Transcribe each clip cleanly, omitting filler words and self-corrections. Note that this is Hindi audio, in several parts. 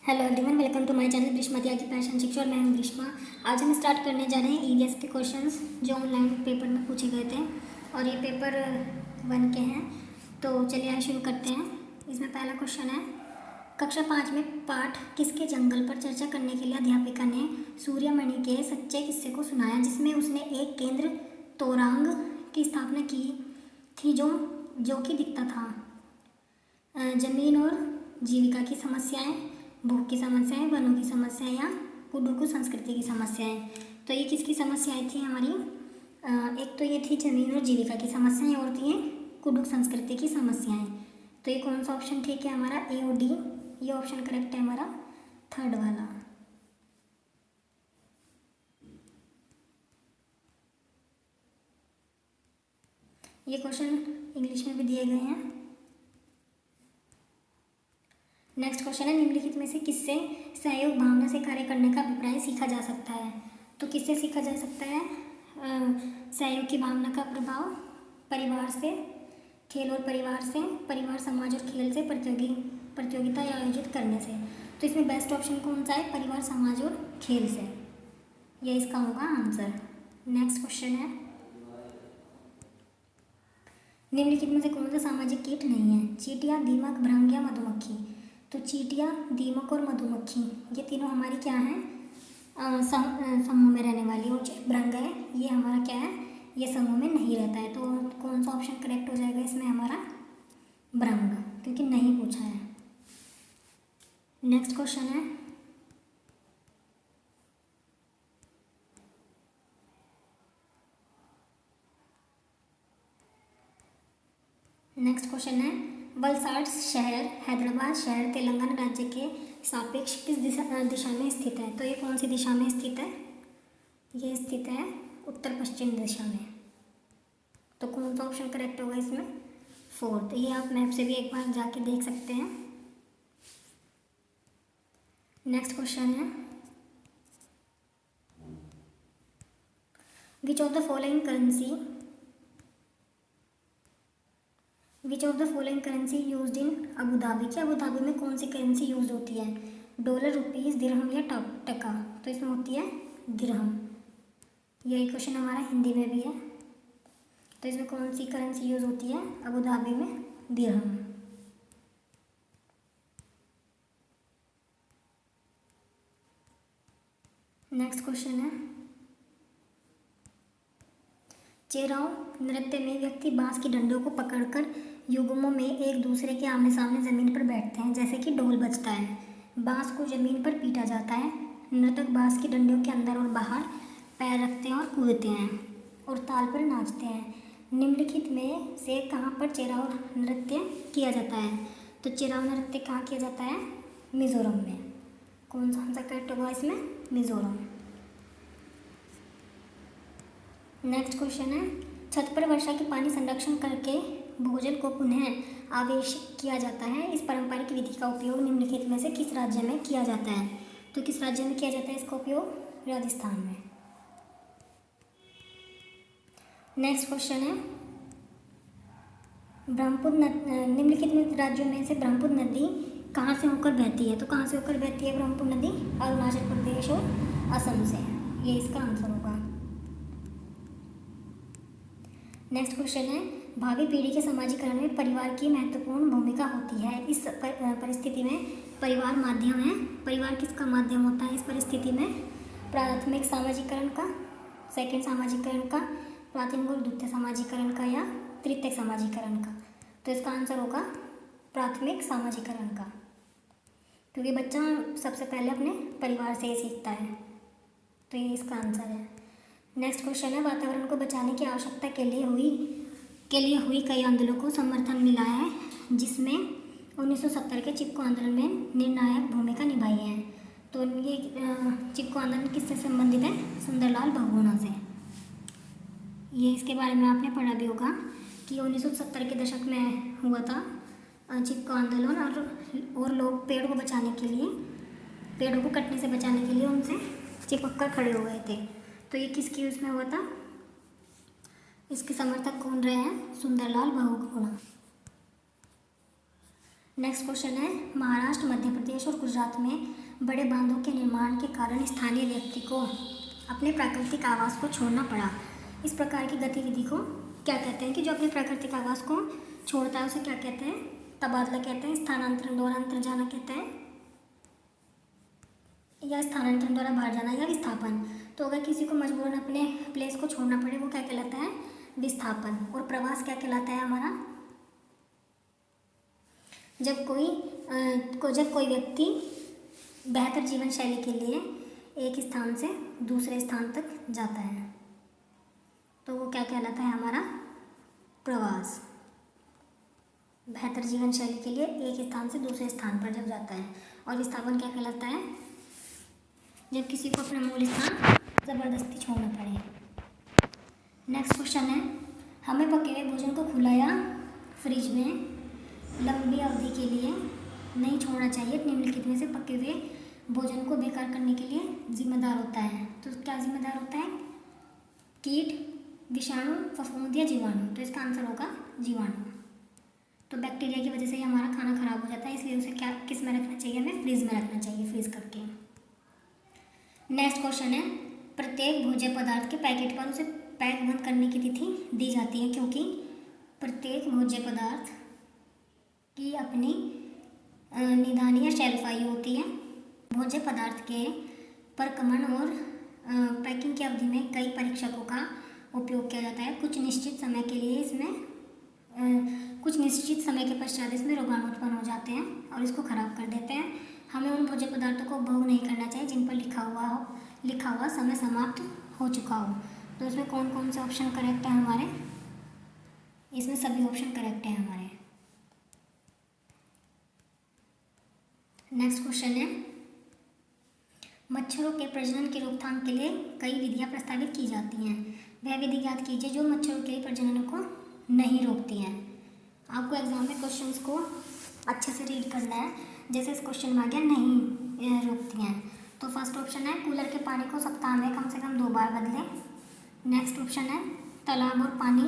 Hello everyone, welcome to my channel Greeshma Tyagi passion Shiksha और मैं हूं ग्रीष्मा। आज हम स्टार्ट करने जा रहे हैं ईवीएस के क्वेश्चंस जो ऑनलाइन पेपर में पूछे गए थे और ये पेपर 1 के हैं। तो चलिए आज शुरू करते हैं। इसमें पहला क्वेश्चन है, कक्षा 5 में पाठ किसके जंगल पर चर्चा करने के लिए अध्यापिका ने सूर्यमणि के सच्चे किस्से को सुनाया, जिसमें उसने एक केंद्र तोरांग की स्थापना की थी जो कि दिखता था। जमीन और जीविका की समस्याएं, भूख की समस्याएं, वनों की समस्याएं या कुडुकू संस्कृति की समस्याएं। तो ये किसकी समस्याएं थी हमारी? एक तो ये थी जमीन और जीविका की समस्याएं और थी कुडुक संस्कृति की समस्याएं। तो ये कौन सा ऑप्शन ठीक है हमारा? ए और डी, ये ऑप्शन करेक्ट है हमारा थर्ड वाला। ये क्वेश्चन इंग्लिश में भी दिए गए हैं। नेक्स्ट क्वेश्चन है, निम्नलिखित में से किससे सहयोग भावना से कार्य करने का अभिप्राय सीखा जा सकता है? तो किससे सीखा जा सकता है सहयोग की भावना का प्रभाव? परिवार से, खेल और परिवार से, परिवार समाज और खेल से, प्रतियोगिता आयोजित करने से। तो इसमें बेस्ट ऑप्शन कौन सा है? परिवार समाज और खेल से, यह इसका होगा आंसर। नेक्स्ट क्वेश्चन है, निम्नलिखित में से कौन सा सामाजिक कीट नहीं है? चींटियां, दीमक, भृंग या मधुमक्खी? तो चींटियां, दीमक और मधुमक्खी ये तीनों हमारी क्या हैं? समूह में रहने वाली। और जो भृंग है ये हमारा क्या है? ये समूह में नहीं रहता है। तो कौन सा ऑप्शन करेक्ट हो जाएगा इसमें हमारा? भृंग, क्योंकि नहीं पूछा है। नेक्स्ट क्वेश्चन है, वलसाड शहर हैदराबाद शहर तेलंगाना राज्य के सापेक्ष किस दिशा में स्थित है? तो ये कौन सी दिशा में स्थित है? ये स्थित है उत्तर पश्चिम दिशा में। तो कौन सा ऑप्शन करेक्ट होगा इसमें? फोर्थ। ये आप मैप से भी एक बार जाके देख सकते हैं। नेक्स्ट क्वेश्चन है, which of the following currency used in Abu Dhabi? कि अबू धाबी में कौन सी करेंसी यूज होती है? डॉलर, रुपीज़, दिरहम या टका? तो इसमें होती है दिरहम। यही क्वेश्चन हमारा हिंदी में भी है। तो इसमें कौन सी करेंसी यूज होती है अबू धाबी में? दिरहम। नेक्स्ट क्वेश्चन है, चेराव नृत्य में व्यक्ति बांस की डंडों को पकड़कर युग्मों में एक दूसरे के आमने सामने जमीन पर बैठते हैं, जैसे कि ढोल बजता है। बांस को जमीन पर पीटा जाता है। नर्तक बांस की डंडियों के अंदर और बाहर पैर रखते हैं और कूदते हैं और ताल पर नाचते हैं। निम्नलिखित में से कहाँ पर चेराव नृत्य किया जाता है? तो चेराव नृत्य कहाँ किया जाता है? मिजोरम में। कौन सा आंसर करेक्ट होगा इसमें? मिजोरम। नेक्स्ट क्वेश्चन है, छत पर वर्षा के पानी संरक्षण करके भूजल को पुनः आवेशित किया जाता है। इस पारंपरिक विधि का उपयोग निम्नलिखित में से किस राज्य में किया जाता है? तो किस राज्य में किया जाता है इसका उपयोग? राजस्थान में। नेक्स्ट क्वेश्चन है, निम्नलिखित में राज्यों में से ब्रह्मपुत्र नदी कहाँ से होकर बहती है? तो कहाँ से होकर बहती है ब्रह्मपुत्र नदी? अरुणाचल प्रदेश और असम से। ये इसका आंसर होगा। नेक्स्ट क्वेश्चन है, भावी पीढ़ी के समाजीकरण में परिवार की महत्वपूर्ण भूमिका होती है। इस परिस्थिति में परिवार माध्यम है। परिवार किसका माध्यम होता है इस परिस्थिति में? प्राथमिक सामाजिकरण का, सेकंड सामाजिकरण का, प्राथमिक और द्वितीय सामाजिकरण का या तृतीयक सामाजिकरण का? तो इसका आंसर होगा प्राथमिक सामाजिकरण का, क्योंकि बच्चा सबसे पहले अपने परिवार से ही सीखता है। तो ये इसका आंसर है। नेक्स्ट क्वेश्चन है, वातावरण को बचाने की आवश्यकता के लिए हुई कई आंदोलनों को समर्थन मिला है, जिसमें 1970 के चिपको आंदोलन में निर्णायक भूमिका निभाई है। तो ये चिपको आंदोलन किससे संबंधित है? सुंदरलाल बहुगुणा से। ये इसके बारे में आपने पढ़ा भी होगा कि 1970 के दशक में हुआ था चिपको आंदोलन, और लोग पेड़ को बचाने के लिए, पेड़ों को कटने से बचाने के लिए उनसे चिपक कर खड़े हो गए थे। तो ये किसकी उसमें हुआ था? इसके समर्थक कौन रहे हैं? सुंदरलाल बहुगुणा। नेक्स्ट क्वेश्चन है, महाराष्ट्र, मध्य प्रदेश और गुजरात में बड़े बांधों के निर्माण के कारण स्थानीय व्यक्ति को अपने प्राकृतिक आवास को छोड़ना पड़ा। इस प्रकार की गतिविधि को क्या कहते हैं? कि जो अपने प्राकृतिक आवास को छोड़ता है उसे क्या कहते हैं? तबादला कहते हैं, स्थानांतरण द्वारा अंतर जाना कहते हैं, या स्थानांतरण द्वारा बाहर जाना, या विस्थापन। तो अगर किसी को मजबूरन अपने प्लेस को छोड़ना पड़े वो क्या कहलाता है? विस्थापन। और प्रवास क्या कहलाता है हमारा? जब कोई व्यक्ति बेहतर जीवन शैली के लिए एक स्थान से दूसरे स्थान तक जाता है तो वो क्या कहलाता है हमारा? प्रवास। बेहतर जीवन शैली के लिए एक स्थान से दूसरे स्थान पर जब जाता है। और विस्थापन क्या कहलाता है? जब किसी को अपना मूल स्थान ज़बरदस्ती छोड़ना पड़े। नेक्स्ट क्वेश्चन है, हमें पके हुए भोजन को खुला या फ्रिज में लंबी अवधि के लिए नहीं छोड़ना चाहिए। निम्नलिखित में से पके हुए भोजन को बेकार करने के लिए जिम्मेदार होता है। तो क्या जिम्मेदार होता है? कीट, विषाणु, फफूंद या जीवाणु। तो इसका आंसर होगा जीवाणु। तो बैक्टीरिया की वजह से ही हमारा खाना खराब हो जाता है, इसलिए उसे क्या किस में रखना चाहिए? हमें फ्रीज में रखना चाहिए, फ्रीज करके। नेक्स्ट क्वेश्चन है, प्रत्येक भोज्य पदार्थ के पैकेट पर उसे पैक बंद करने की तिथि दी जाती है क्योंकि प्रत्येक भोज्य पदार्थ की अपनी निदानीय शेल्फ आयु होती है। भोज्य पदार्थ के परकमन और पैकिंग की अवधि में कई परीक्षकों का उपयोग किया जाता है। कुछ निश्चित समय के लिए कुछ निश्चित समय के पश्चात इसमें रोगाणु उत्पन्न हो जाते हैं और इसको खराब कर देते हैं। हमें उन भोज्य पदार्थों को उपभोग नहीं करना चाहिए जिन पर लिखा हुआ समय समाप्त हो चुका हो। तो इसमें कौन कौन से ऑप्शन करेक्ट है हमारे? इसमें सभी ऑप्शन करेक्ट है हमारे। नेक्स्ट क्वेश्चन है, मच्छरों के प्रजनन की रोकथाम के लिए कई विधियां प्रस्तावित की जाती हैं। वह विधि ज्ञात कीजिए जो मच्छरों के प्रजनन को नहीं रोकती हैं। आपको एग्जाम में क्वेश्चंस को अच्छे से रीड करना है। जैसे इस क्वेश्चन में आ गया नहीं रोकती हैं, तो फर्स्ट ऑप्शन है कूलर के पानी को सप्ताह में कम से कम 2 बार बदलें। नेक्स्ट ऑप्शन है तालाब और पानी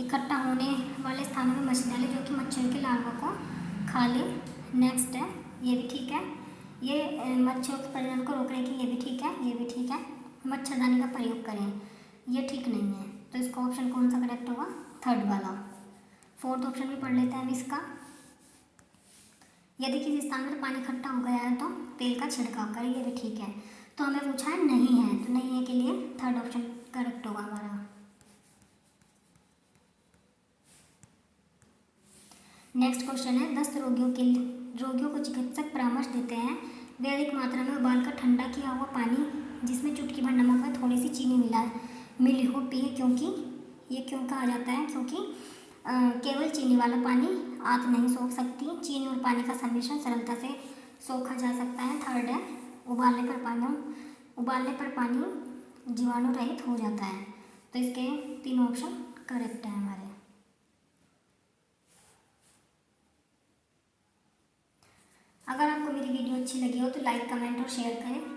इकट्ठा होने वाले स्थानों में मछली डालें जो कि मच्छरों के लार्वा को खा ले। नेक्स्ट है, ये भी ठीक है, ये मच्छरों के प्रजनन को रोकने की, ये भी ठीक है, ये भी ठीक है। मच्छरदानी का प्रयोग करें, ये ठीक नहीं है। तो इसका ऑप्शन कौन सा करेक्ट होगा? थर्ड वाला। फोर्थ ऑप्शन भी पढ़ लेते हैं हम इसका। यदि किसी स्थान पर पानी इकट्ठा हो गया है तो तेल का छिड़काव करें, ये भी ठीक है। तो हमें पूछा है नहीं है, तो नहीं है के लिए थर्ड ऑप्शन करेक्ट होगा हमारा। नेक्स्ट क्वेश्चन है, दस्त रोगियों को चिकित्सक परामर्श देते हैं वे अधिक मात्रा में उबालकर ठंडा किया हुआ पानी जिसमें चुटकी भर नमक व थोड़ी सी चीनी मिली हो पिए। क्योंकि ये क्यों कहा जाता है? क्योंकि केवल चीनी वाला पानी आंत नहीं सोख सकती, चीनी और पानी का सम्मिश्रण सरलता से सोखा जा सकता है। थर्ड है उबालने पर पानी जीवाणु रहित हो जाता है। तो इसके 3 ऑप्शन करेक्ट है हमारे। अगर आपको मेरी वीडियो अच्छी लगी हो तो लाइक, कमेंट और शेयर करें।